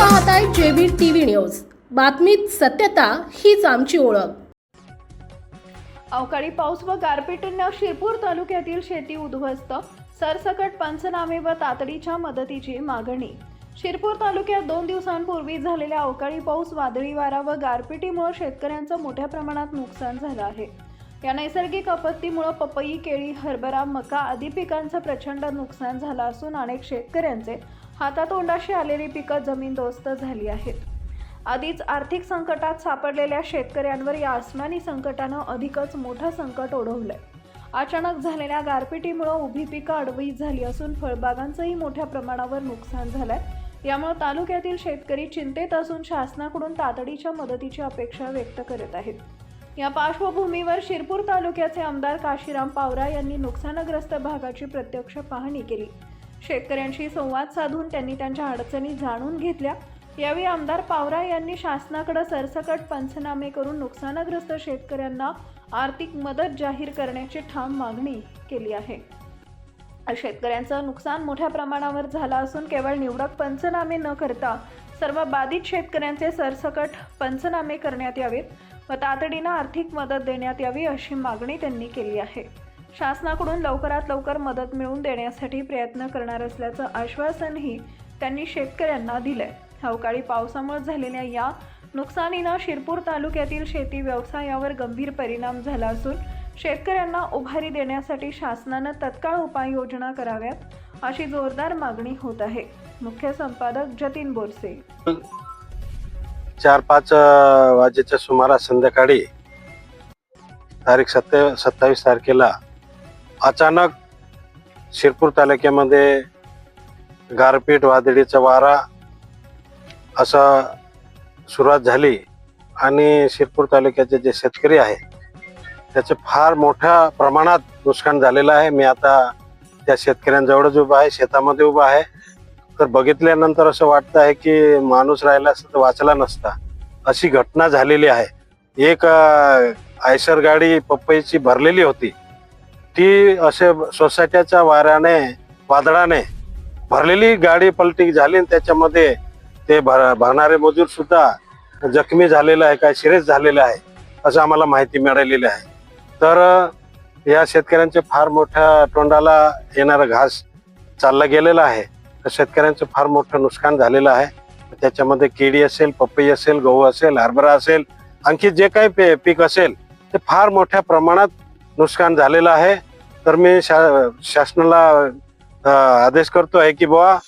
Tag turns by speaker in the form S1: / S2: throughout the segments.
S1: पाहताय JB TV news. बातमीत सत्यता हीच आमची ओळख।
S2: अवकाळी पाऊस व गारपिटीने शिरपूर तालुक्यातील शेती उद्ध्वस्त, सरसकट पंचनामे व तातडीच्या मदतीची मागणी। शिरपूर तालुक्यात 2 दिवसांपूर्वी झालेल्या अवकाळी पाऊस, वादळी वारा व गारपिटीमुळे शेतकऱ्यांचं मोठ्या प्रमाणात नुकसान झालं आहे। या नैसर्गिक आपत्तीमुळे पपई, केळी, हरभरा, मका आदी पिकांचं प्रचंड नुकसान झालं असून अनेक शेतकऱ्यांचे हातातोंडाशी आलेली पिकं जमीनदोस्त झाली आहेत। आधीच आर्थिक संकटात सापडलेल्या शेतकऱ्यांवर या आसमानी संकटानं अधिकच मोठं संकट ओढवलंय। अचानक झालेल्या गारपिटीमुळे उभी पिकं आडवी झाली असून फळबागांचंही मोठ्या प्रमाणावर नुकसान झालंय। यामुळे तालुक्यातील शेतकरी चिंतेत असून शासनाकडून तातडीच्या मदतीची अपेक्षा व्यक्त करत आहेत। या पार्श्वभूमीवर शिरपूर तालुक्याचे आमदार काशीराम पावरा यांनी नुकसानग्रस्त भागाची प्रत्यक्ष पाहणी केली। शेतकऱ्यांशी संवाद साधून त्यांनी त्यांच्या अडचणी जाणून घेतल्या। यावेळी आमदार पावरा यांनी शासनाकडे सरसकट पंचनामे करून नुकसानग्रस्त शेतकऱ्यांना आर्थिक मदत जाहीर करण्याची ठाम मागणी केली आहे। शेतकऱ्यांचं नुकसान मोठ्या प्रमाणावर झालं असून केवळ निवडक पंचनामे न करता सर्व बाधित शेतकऱ्यांचे सरसकट पंचनामे करण्यात यावेत व तातडीनं आर्थिक मदत देण्यात यावी अशी मागणी त्यांनी केली आहे। शासनाकडून लवकरात लवकर मदत मिळवून देण्यासाठी प्रयत्न करणार असल्याचं आश्वासनही त्यांनी शेतकऱ्यांना दिलंय। अवकाळी पावसामुळे झालेल्या या नुकसानीनं शिरपूर तालुक्यातील शेती व्यवसायावर गंभीर परिणाम झाला असून शेतकऱ्यांना उभारी देण्यासाठी शासनानं तत्काळ उपाययोजना कराव्यात अशी जोरदार मागणी होत आहे। मुख्य संपादक जतीन बोरसे।
S3: 4-5 वाजेच्या सुमारास संध्याकाळी तारीख 27 तारखेला अचानक शिरपूर तालुक्यामध्ये गारपीट, वादळीचा वारा असं सुरुवात झाली आणि शिरपूर तालुक्याचे जे शेतकरी आहे त्याचे फार मोठ्या प्रमाणात नुकसान झालेलं आहे। मी आता त्या शेतकऱ्यांजवळच उभा आहे, शेतामध्ये उभा आहे। तर बघितल्यानंतर असं वाटतं आहे की माणूस राहिला असता तर वाचला नसता, अशी घटना झालेली आहे। एक आयशर गाडी पपईची भरलेली होती, ती असे सोसायटीच्या वाऱ्याने, वादळाने भरलेली गाडी पलटी झाली आणि त्याच्यामध्ये ते भरणारे मजूर सुद्धा जखमी झालेला आहे, काय सिरियस झालेला आहे असं आम्हाला माहिती मिळालेली आहे। तर या शेतकऱ्यांचे फार मोठ्या तोंडाला येणारा घास चालला गेलेला आहे। तर शेतकऱ्यांचं फार मोठं नुकसान झालेलं आहे। त्याच्यामध्ये केळी असेल, पपई असेल, गहू असेल, हरभरा असेल, आणखी जे काही पीक असेल ते फार मोठ्या प्रमाणात नुकसान झालेलं आहे। तर मी शासनाला आदेश करतो आहे की बुवा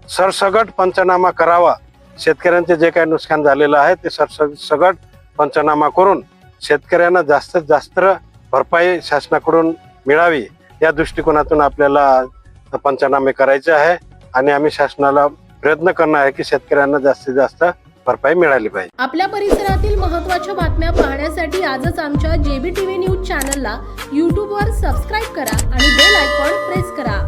S3: सरसगट पंचनामा करावा। शेतकऱ्यांचे जे काही नुकसान झालेलं आहे ते सरसगट पंचनामा करून शेतकऱ्यांना जास्तीत जास्त भरपाई शासनाकडून मिळावी या दृष्टिकोनातून आपल्याला पंचनामे करायचे आहे आणि आम्ही शासनाला प्रयत्न करणार आहे की शेतकऱ्यांना जास्तीत जास्त भरपाई मिळाली पाहिजे।
S1: आपल्या परिसरातील महत्त्वाच्या बातम्या पाहण्यासाठी आजच आमच्या जेबी टीव्ही न्यूज चॅनलला YouTube वर सबस्क्राइब करा आणि बेल आयकॉन प्रेस करा।